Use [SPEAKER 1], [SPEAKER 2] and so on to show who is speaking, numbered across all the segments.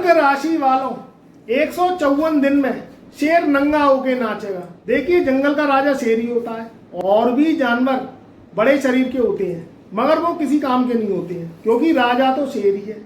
[SPEAKER 1] कर्क राशि वालों 154 दिन में शेर नंगा होके नाचेगा। देखिए जंगल का राजा शेर ही होता है, और भी जानवर बड़े शरीर के होते हैं मगर वो किसी काम के नहीं होते हैं, क्योंकि राजा तो शेर ही है।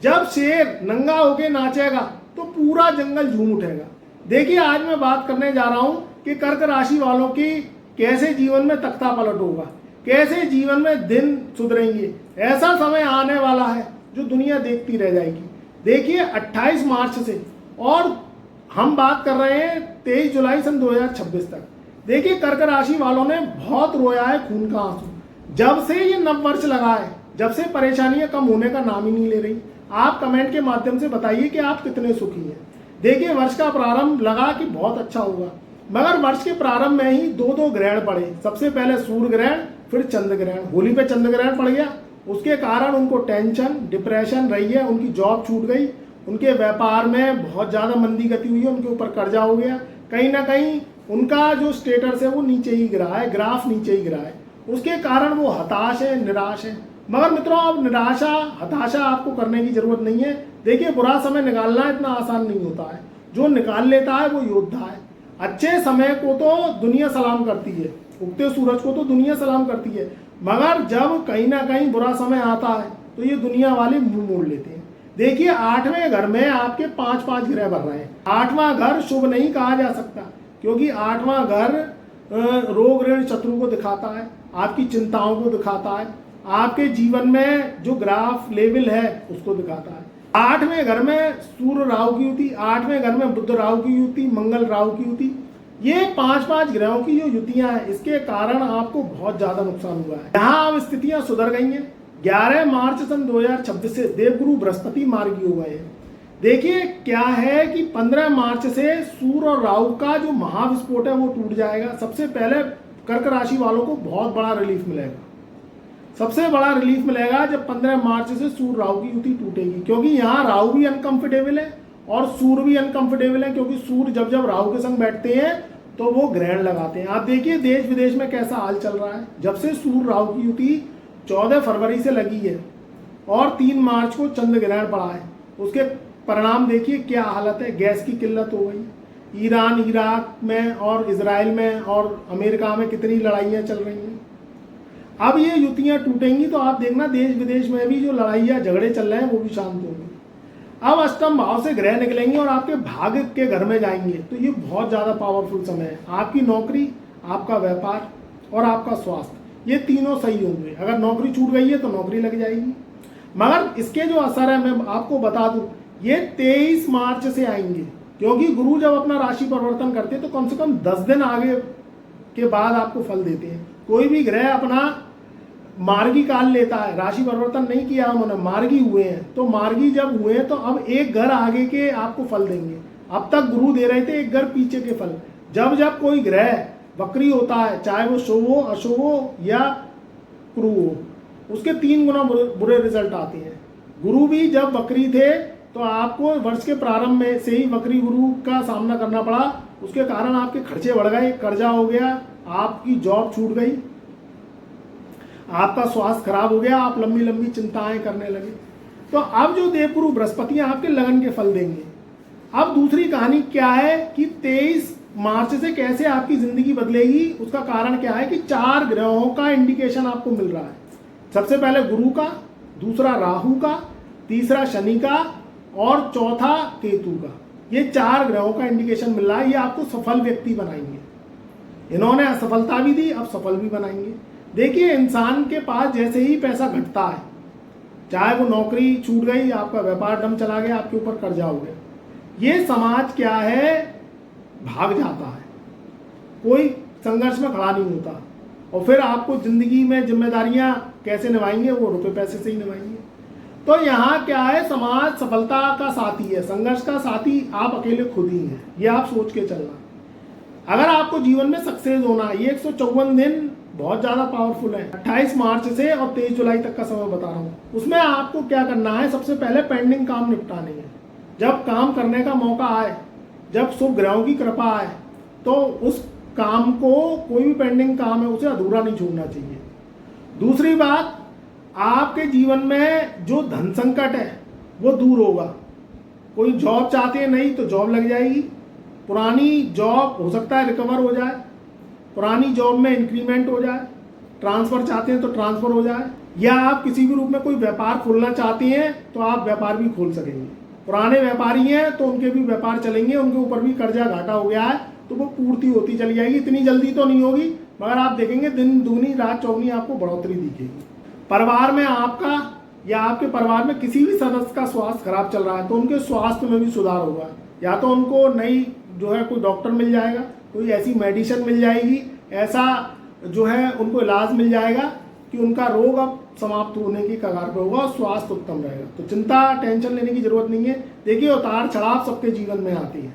[SPEAKER 1] जब शेर नंगा होके नाचेगा तो पूरा जंगल झूम उठेगा। देखिए आज मैं बात करने जा रहा हूं कि कर्क राशि वालों की कैसे जीवन में तख्ता पलट होगा, कैसे जीवन में दिन सुधरेंगे। ऐसा समय आने वाला है जो दुनिया देखती रह जाएगी। देखिए 28 मार्च से, और हम बात कर रहे हैं 23 जुलाई सन 2026 तक। देखिए कर्क राशि वालों ने बहुत रोया है खून का आंसू। जब से ये नववर्ष लगा है, जब से परेशानियां कम होने का नाम ही नहीं ले रही। आप कमेंट के माध्यम से बताइए कि आप कितने सुखी हैं। देखिए वर्ष का प्रारंभ लगा कि बहुत अच्छा होगा, मगर वर्ष के प्रारंभ में ही दो ग्रहण पड़े। सबसे पहले सूर्य ग्रहण, फिर चंद्र ग्रहण। होली पे चंद्र ग्रहण पड़ गया, उसके कारण उनको टेंशन डिप्रेशन रही है। उनकी जॉब छूट गई, उनके व्यापार में बहुत ज़्यादा मंदी गति हुई है, उनके ऊपर कर्जा हो गया। कहीं ना कहीं उनका जो स्टेटस है वो नीचे ही गिरा है, ग्राफ नीचे ही गिरा है। उसके कारण वो हताश है, निराश है। मगर मित्रों अब निराशा हताशा आपको करने की जरूरत नहीं है। देखिए बुरा समय निकालना इतना आसान नहीं होता है, जो निकाल लेता है वो योद्धा है। अच्छे समय को तो दुनिया सलाम करती है, उगते सूरज को तो दुनिया सलाम करती है, मगर जब कहीं ना कहीं बुरा समय आता है तो ये दुनिया वाले मुंह मोड़ लेते हैं। देखिए 8वें घर में आपके 5 ग्रह बन रहे हैं। 8वां घर शुभ नहीं कहा जा सकता, क्योंकि 8वां घर रोग ऋण शत्रु को दिखाता है, आपकी चिंताओं को दिखाता है, आपके जीवन में जो ग्राफ लेवल है उसको दिखाता है। 8वें घर में सूर्य राहु की युति, 8वें घर में बुध राहु की युति, मंगल राहु की युति, ये 5 ग्रहों की जो युतियां हैं इसके कारण आपको बहुत ज्यादा नुकसान हुआ है। यहाँ अब स्थितियां सुधर गई हैं। 11 मार्च सन 2026 से देवगुरु बृहस्पति मार्गी हो गए हैं। देखिए क्या है कि 15 मार्च से सूर्य और राहु का जो महाविस्फोट है वो टूट जाएगा। सबसे पहले कर्क राशि वालों को बहुत बड़ा रिलीफ मिलेगा। सबसे बड़ा रिलीफ मिलेगा जब 15 मार्च से सूर्य राहु की युति टूटेगी, क्योंकि यहाँ राहु भी अनकंफर्टेबल है और सूर्य भी अनकंफर्टेबल है, क्योंकि सूर्य जब राहु के संग बैठते हैं तो वो ग्रहण लगाते हैं। आप देखिए देश विदेश में कैसा हाल चल रहा है। जब से सूर्य राहु की युति 14 फरवरी से लगी है और 3 मार्च को चंद्र ग्रहण पड़ा है, उसके परिणाम देखिए क्या हालत है। गैस की किल्लत हो गई। ईरान इराक में और इजराइल में और अमेरिका में कितनी लड़ाइयाँ चल रही हैं। अब ये युतियाँ टूटेंगी तो आप देखना देश विदेश में भी जो लड़ाइयाँ झगड़े चल रहे हैं वो भी शांत होंगे। अब अष्टम भाव से ग्रह निकलेंगे और आपके भाग्य के घर में जाएंगे, तो ये बहुत ज़्यादा पावरफुल समय है। आपकी नौकरी, आपका व्यापार और आपका स्वास्थ्य, ये तीनों सही होंगे। अगर नौकरी छूट गई है तो नौकरी लग जाएगी। मगर इसके जो असर है मैं आपको बता दूं, ये 23 मार्च से आएंगे, क्योंकि गुरु जब अपना राशि परिवर्तन करते हैं तो कम से कम 10 दिन आगे के बाद आपको फल देते हैं। कोई भी ग्रह अपना मार्गी काल लेता है, राशि परिवर्तन नहीं किया उन्होंने, मार्गी हुए हैं, तो मार्गी जब हुए हैं तो अब एक घर आगे के आपको फल देंगे। अब तक गुरु दे रहे थे एक घर पीछे के फल। जब कोई ग्रह वक्री होता है, चाहे वो शुभ हो, अशुभ हो या क्रू हो, उसके 3 गुना बुरे रिजल्ट आते हैं। गुरु भी जब वक्री थे तो आपको वर्ष के प्रारंभ में से ही वक्री गुरु का सामना करना पड़ा। उसके कारण आपके खर्चे बढ़ गए, कर्जा हो गया, आपकी जॉब छूट गई, आपका स्वास्थ्य खराब हो गया, आप लंबी लंबी चिंताएं करने लगे। तो अब जो देवगुरु बृहस्पति आपके लगन के फल देंगे। अब दूसरी कहानी क्या है कि 23 मार्च से कैसे आपकी जिंदगी बदलेगी, उसका कारण क्या है कि 4 ग्रहों का इंडिकेशन आपको मिल रहा है। सबसे पहले गुरु का, दूसरा राहु का, तीसरा शनि का और चौथा केतु का। ये 4 ग्रहों का इंडिकेशन मिल रहा है। ये आपको सफल व्यक्ति बनाएंगे। इन्होंने असफलता भी दी, अब सफल भी बनाएंगे। देखिए इंसान के पास जैसे ही पैसा घटता है, चाहे वो नौकरी छूट गई, आपका व्यापार डम चला गया, आपके ऊपर कर्जा हो गया, ये समाज क्या है भाग जाता है, कोई संघर्ष में खड़ा नहीं होता। और फिर आपको जिंदगी में जिम्मेदारियां कैसे निभाएंगे, वो रुपए पैसे से ही निभाएंगे। तो यहाँ क्या है, समाज सफलता का साथी है, संघर्ष का साथी आप अकेले खुद ही हैं। ये आप सोच के चलना। अगर आपको जीवन में सक्सेस होना है, ये 154 दिन बहुत ज़्यादा पावरफुल है। 28 मार्च से और 23 जुलाई तक का समय बता रहा हूँ। उसमें आपको क्या करना है, सबसे पहले पेंडिंग काम निपटाने हैं। जब काम करने का मौका आए, जब शुभ ग्रहों की कृपा आए, तो उस काम को, कोई भी पेंडिंग काम है उसे अधूरा नहीं छोड़ना चाहिए। दूसरी बात, आपके जीवन में जो धन संकट है वो दूर होगा। कोई जॉब चाहते हैं नहीं तो जॉब लग जाएगी, पुरानी जॉब हो सकता है रिकवर हो जाए, पुरानी जॉब में इंक्रीमेंट हो जाए, ट्रांसफ़र चाहते हैं तो ट्रांसफ़र हो जाए, या आप किसी भी रूप में कोई व्यापार खोलना चाहते हैं तो आप व्यापार भी खोल सकेंगे। पुराने व्यापारी हैं तो उनके भी व्यापार चलेंगे, उनके ऊपर भी कर्जा घाटा हो गया है तो वो पूर्ति होती चली जाएगी। इतनी जल्दी तो नहीं होगी मगर आप देखेंगे दिन दूनी रात चौगनी आपको बढ़ोतरी दिखेगी। परिवार में आपका या आपके परिवार में किसी भी सदस्य का स्वास्थ्य खराब चल रहा है तो उनके स्वास्थ्य में भी सुधार होगा, या तो उनको नई जो है कोई डॉक्टर मिल जाएगा, कोई ऐसी मेडिसिन मिल जाएगी, ऐसा जो है उनको इलाज मिल जाएगा कि उनका रोग अब समाप्त होने की कगार पर होगा और स्वास्थ्य उत्तम रहेगा। तो चिंता टेंशन लेने की जरूरत नहीं है। देखिए उतार चढ़ाव सबके जीवन में आती है,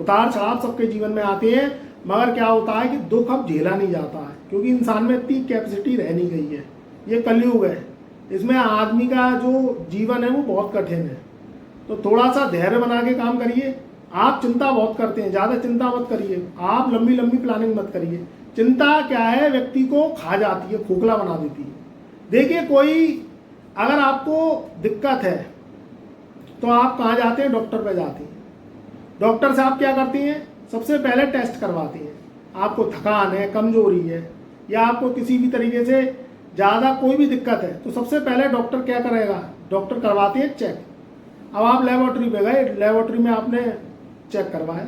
[SPEAKER 1] उतार चढ़ाव सबके जीवन में आते हैं, मगर क्या होता है कि दुख अब झेला नहीं जाता है क्योंकि इंसान में इतनी कैपेसिटी रह नहीं गई है। ये कलयुग है, इसमें आदमी का जो जीवन है वो बहुत कठिन है। तो थोड़ा सा धैर्य बना के काम करिए। आप चिंता बहुत करते हैं, ज़्यादा चिंता मत करिए, आप लंबी लंबी प्लानिंग मत करिए। चिंता क्या है, व्यक्ति को खा जाती है, खोखला बना देती है। देखिए कोई अगर आपको दिक्कत है तो आप कहाँ जाते हैं, डॉक्टर पे जाते हैं। डॉक्टर से आप क्या करते हैं, सबसे पहले टेस्ट करवाते हैं। आपको थकान है, कमजोरी है, या आपको किसी भी तरीके से ज़्यादा कोई भी दिक्कत है तो सबसे पहले डॉक्टर क्या करेगा, डॉक्टर करवाते हैं चेक। अब आप लेबोरेटरी पे गए, लेबोरेटरी में आपने चेक करवाया,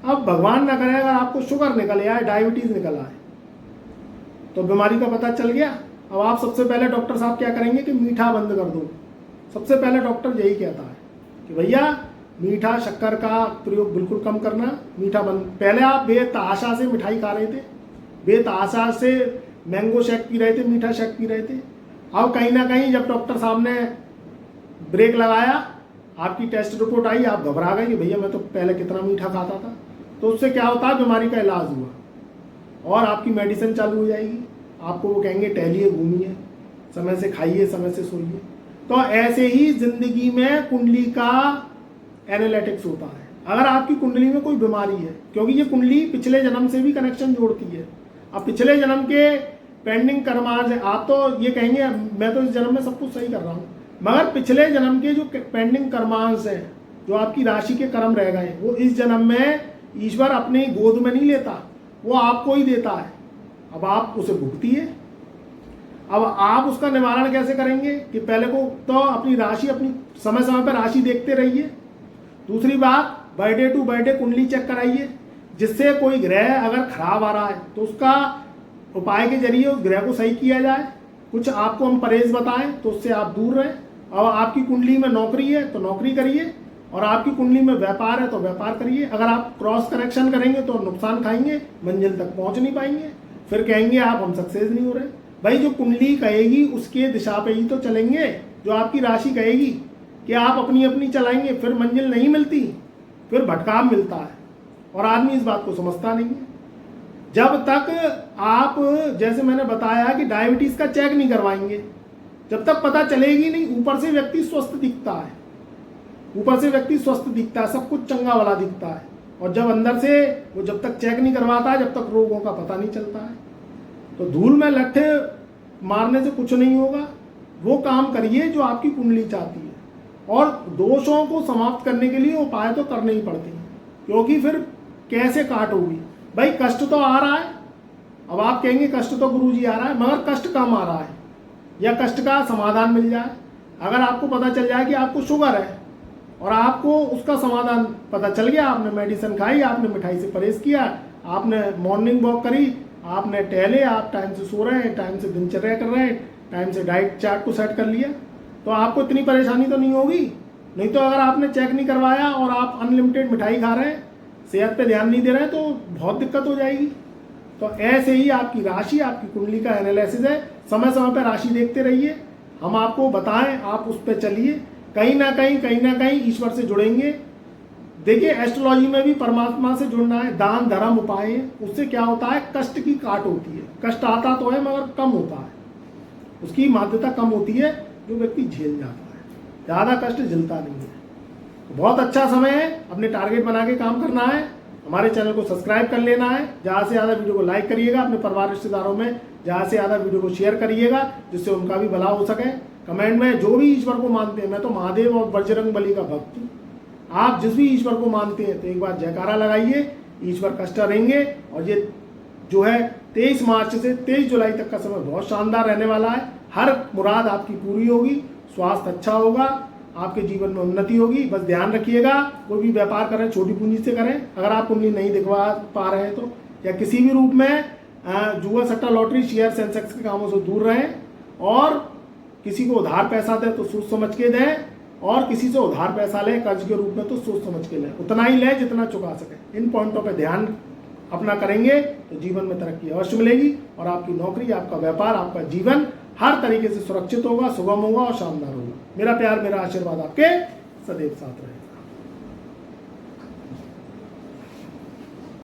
[SPEAKER 1] अब भगवान ना करे अगर आपको शुगर निकल आए, डायबिटीज़ निकल आए तो बीमारी का पता चल गया। अब आप सबसे पहले डॉक्टर साहब क्या करेंगे कि मीठा बंद कर दो। सबसे पहले डॉक्टर यही कहता है कि भैया मीठा शक्कर का प्रयोग बिल्कुल कम करना, मीठा बंद। पहले आप बेतहाशा से मिठाई खा रहे थे, बेतहाशा से मैंगो शेक पी रहे थे, मीठा शेक पी रहे थे। अब कहीं ना कहीं जब डॉक्टर साहब ने ब्रेक लगाया, आपकी टेस्ट रिपोर्ट आई, आप घबरा गए कि भैया मैं तो पहले कितना मीठा खाता था। तो उससे क्या होता है, बीमारी का इलाज हुआ और आपकी मेडिसिन चालू हो जाएगी। आपको वो कहेंगे टहलिए, घूमिए, समय से खाइए, समय से सोइए। तो ऐसे ही जिंदगी में कुंडली का एनालिटिक्स होता है। अगर आपकी कुंडली में कोई बीमारी है, क्योंकि ये कुंडली पिछले जन्म से भी कनेक्शन जोड़ती है। अब पिछले जन्म के पेंडिंग कर्मांश है, आप तो ये कहेंगे मैं तो इस जन्म में सब कुछ सही कर रहा हूँ, मगर पिछले जन्म के जो पेंडिंग कर्मांश हैं, जो आपकी राशि के कर्म रह गए, वो इस जन्म में ईश्वर अपनी गोद में नहीं लेता, वो आपको ही देता है। अब आप उसे भुगतिए। अब आप उसका निवारण कैसे करेंगे कि पहले को तो अपनी राशि, अपनी समय समय पर राशि देखते रहिए। दूसरी बात, बर्थडे टू बर्थडे कुंडली चेक कराइए, जिससे कोई ग्रह अगर खराब आ रहा है तो उसका उपाय के जरिए उस ग्रह को सही किया जाए। कुछ आपको हम परहेज बताएं तो उससे आप दूर रहें। और आपकी कुंडली में नौकरी है तो नौकरी करिए, और आपकी कुंडली में व्यापार है तो व्यापार करिए। अगर आप क्रॉस कनेक्शन करेंगे तो नुकसान खाएंगे, मंजिल तक पहुंच नहीं पाएंगे, फिर कहेंगे आप हम सक्सेस नहीं हो रहे। भाई जो कुंडली कहेगी उसके दिशा पे ही तो चलेंगे। जो आपकी राशि कहेगी कि आप अपनी अपनी चलाएंगे, फिर मंजिल नहीं मिलती, फिर भटकाव मिलता है, और आदमी इस बात को समझता नहीं है। जब तक आप, जैसे मैंने बताया कि डायबिटीज़ का चेक नहीं करवाएंगे, जब तक पता चलेगी नहीं। ऊपर से व्यक्ति स्वस्थ दिखता है, ऊपर से व्यक्ति स्वस्थ दिखता है, सब कुछ चंगा वाला दिखता है, और जब अंदर से वो जब तक चेक नहीं करवाता है, जब तक रोगों का पता नहीं चलता है। तो धूल में लट्ठे मारने से कुछ नहीं होगा। वो काम करिए जो आपकी कुंडली चाहती है, और दोषों को समाप्त करने के लिए उपाय तो करने ही पड़ते हैं, क्योंकि फिर कैसे काट होगी। भाई कष्ट तो आ रहा है, अब आप कहेंगे कष्ट तो गुरुजी आ रहा है, मगर कष्ट कम आ रहा है, या कष्ट का समाधान मिल जाए। अगर आपको पता चल जाए कि आपको शुगर है और आपको उसका समाधान पता चल गया, आपने मेडिसिन खाई, आपने मिठाई से परहेज किया, आपने मॉर्निंग वॉक करी, आपने टहले, आप टाइम से सो रहे हैं, टाइम से दिनचर्या कर रहे हैं, टाइम से डाइट चार्ट को सेट कर लिया, तो आपको इतनी परेशानी तो नहीं होगी। नहीं तो अगर आपने चेक नहीं करवाया और आप अनलिमिटेड मिठाई खा रहे हैं, सेहत पे ध्यान नहीं दे रहे हैं, तो बहुत दिक्कत हो जाएगी। तो ऐसे ही आपकी राशि, आपकी कुंडली का एनालिसिस है। समय समय पर राशि देखते रहिए, हम आपको बताएं, आप उस पर चलिए। कहीं ना कहीं ईश्वर से जुड़ेंगे। देखिए एस्ट्रोलॉजी में भी परमात्मा से जुड़ना है, दान धर्म उपाय है। उससे क्या होता है, कष्ट की काट होती है। कष्ट आता तो है मगर कम होता है, उसकी माध्यता कम होती है, जो व्यक्ति झेल जाता है, ज़्यादा कष्ट झेलता नहीं है। तो बहुत अच्छा समय है, अपने टारगेट बना के काम करना है। हमारे चैनल को सब्सक्राइब कर लेना है, ज़्यादा से ज़्यादा वीडियो को लाइक करिएगा, अपने परिवार रिश्तेदारों में ज़्यादा से ज़्यादा वीडियो को शेयर करिएगा, जिससे उनका भी भला हो सके। कमेंट में जो भी ईश्वर को मानते हैं, मैं तो महादेव और बजरंग बली का भक्त हूँ, आप जिस भी ईश्वर को मानते हैं तो एक बार जयकारा लगाइए, ईश्वर कष्ट रहेंगे। और ये जो है 23 मार्च से 23 जुलाई तक का समय बहुत शानदार रहने वाला है। हर मुराद आपकी पूरी होगी, स्वास्थ्य अच्छा होगा, आपके जीवन में उन्नति होगी। बस ध्यान रखिएगा, कोई भी व्यापार करें छोटी पूंजी से करें। अगर आप कुंडली नहीं दिखवा पा रहे हैं तो, या किसी भी रूप में जुआ सट्टा लॉटरी शेयर सेंसेक्स के कामों से दूर रहें। और किसी को उधार पैसा दें तो सोच समझ के दें, और किसी से उधार पैसा लें कर्ज के रूप में तो सोच समझ के लें, उतना ही लें जितना चुका सकें। इन पॉइंटों पे ध्यान अपना करेंगे तो जीवन में तरक्की अवश्य मिलेगी, और आपकी नौकरी, आपका व्यापार, आपका जीवन हर तरीके से सुरक्षित होगा, सुगम होगा और शानदार होगा। मेरा प्यार, मेरा आशीर्वाद आपके सदैव साथ रहे।